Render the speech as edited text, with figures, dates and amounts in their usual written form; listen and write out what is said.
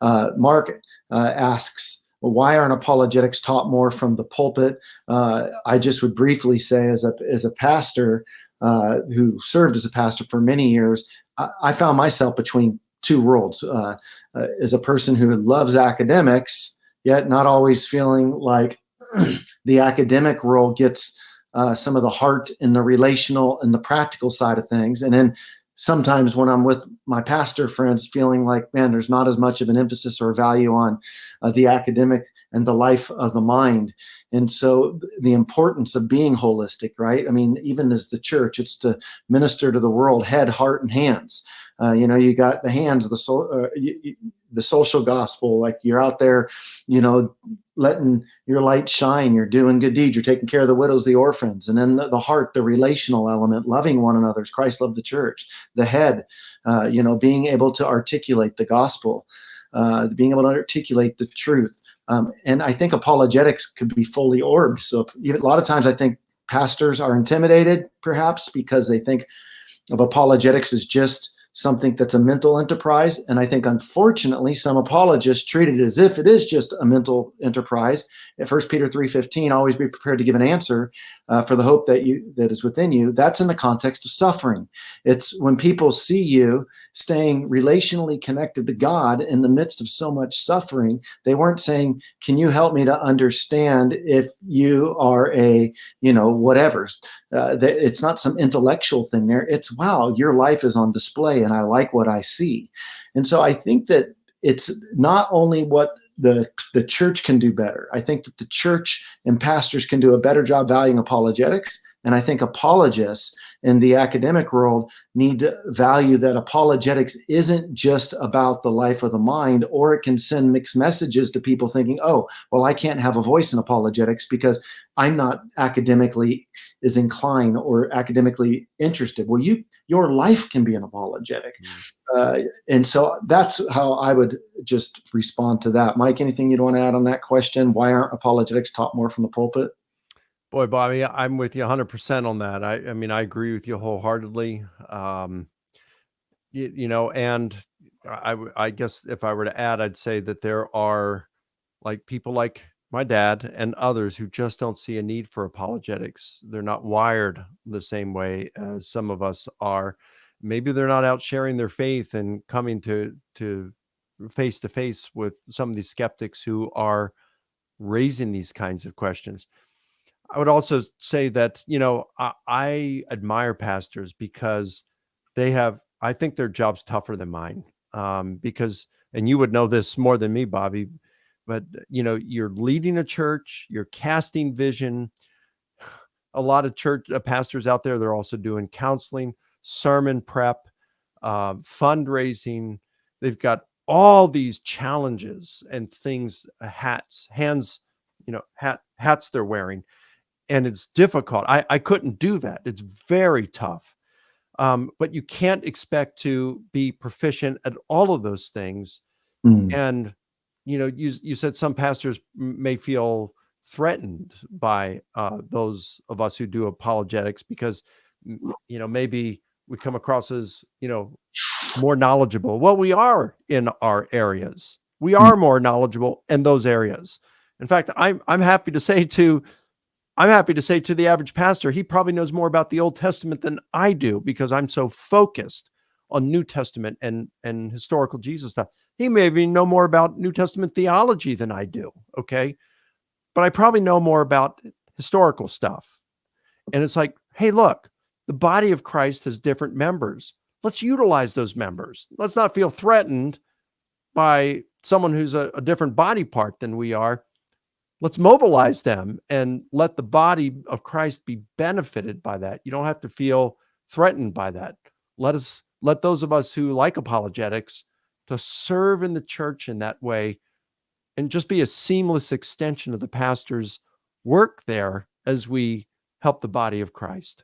Mark asks, why aren't apologetics taught more from the pulpit? I just would briefly say, as a pastor who served as a pastor for many years, I found myself between two worlds. As a person who loves academics, yet not always feeling like the academic role gets some of the heart and the relational and the practical side of things. And then sometimes when I'm with my pastor friends, feeling like, man, there's not as much of an emphasis or value on the academic and the life of the mind. And so the importance of being holistic, right? I mean, even as the church, it's to minister to the world, head, heart, and hands. You got the hands, the social gospel, like you're out there, letting your light shine, you're doing good deeds, you're taking care of the widows, the orphans. And then the heart, the relational element, loving one another as Christ loved the church. The head, being able to articulate the gospel, being able to articulate the truth. And I think apologetics could be fully orbed. So a lot of times I think pastors are intimidated, perhaps, because they think of apologetics as just something that's a mental enterprise. And I think, unfortunately, some apologists treat it as if it is just a mental enterprise. At 1 Peter 3:15, always be prepared to give an answer for the hope that is within you. That's in the context of suffering. It's when people see you staying relationally connected to God in the midst of so much suffering, they weren't saying, can you help me to understand if you are a, whatever. It's not some intellectual thing there. It's, wow, your life is on display and I like what I see. And so I think that it's not only what the church can do better. I think that the church and pastors can do a better job valuing apologetics. And I think apologists in the academic world need to value that apologetics isn't just about the life of the mind, or it can send mixed messages to people thinking, oh, well, I can't have a voice in apologetics because I'm not academically as inclined or academically interested. Well, your life can be an apologetic. And so that's how I would just respond to that. Mike, anything you'd want to add on that question? Why aren't apologetics taught more from the pulpit? Boy, Bobby, I'm with you 100% on that. I mean, I agree with you wholeheartedly. And I guess if I were to add, I'd say that there are people like my dad and others who just don't see a need for apologetics. They're not wired the same way as some of us are. Maybe they're not out sharing their faith and coming to face to face with some of these skeptics who are raising these kinds of questions. I would also say that, I admire pastors because I think their job's tougher than mine. Because, and you would know this more than me, Bobby, but you're leading a church, you're casting vision. A lot of church pastors out there, they're also doing counseling, sermon prep, fundraising. They've got all these challenges and things, hats they're wearing. And it's difficult. I couldn't do that. It's very tough. But you can't expect to be proficient at all of those things. And, you said some pastors may feel threatened by those of us who do apologetics because, maybe we come across as, more knowledgeable. Well, we are in our areas. We are more knowledgeable in those areas. In fact, I'm happy to say to the average pastor, he probably knows more about the Old Testament than I do because I'm so focused on New Testament and historical Jesus stuff. He may even know more about New Testament theology than I do, okay? But I probably know more about historical stuff. And it's like, hey, look, the body of Christ has different members. Let's utilize those members. Let's not feel threatened by someone who's a different body part than we are. Let's mobilize them and let the body of Christ be benefited by that. You don't have to feel threatened by that. Let those of us who like apologetics to serve in the church in that way and just be a seamless extension of the pastor's work there as we help the body of Christ.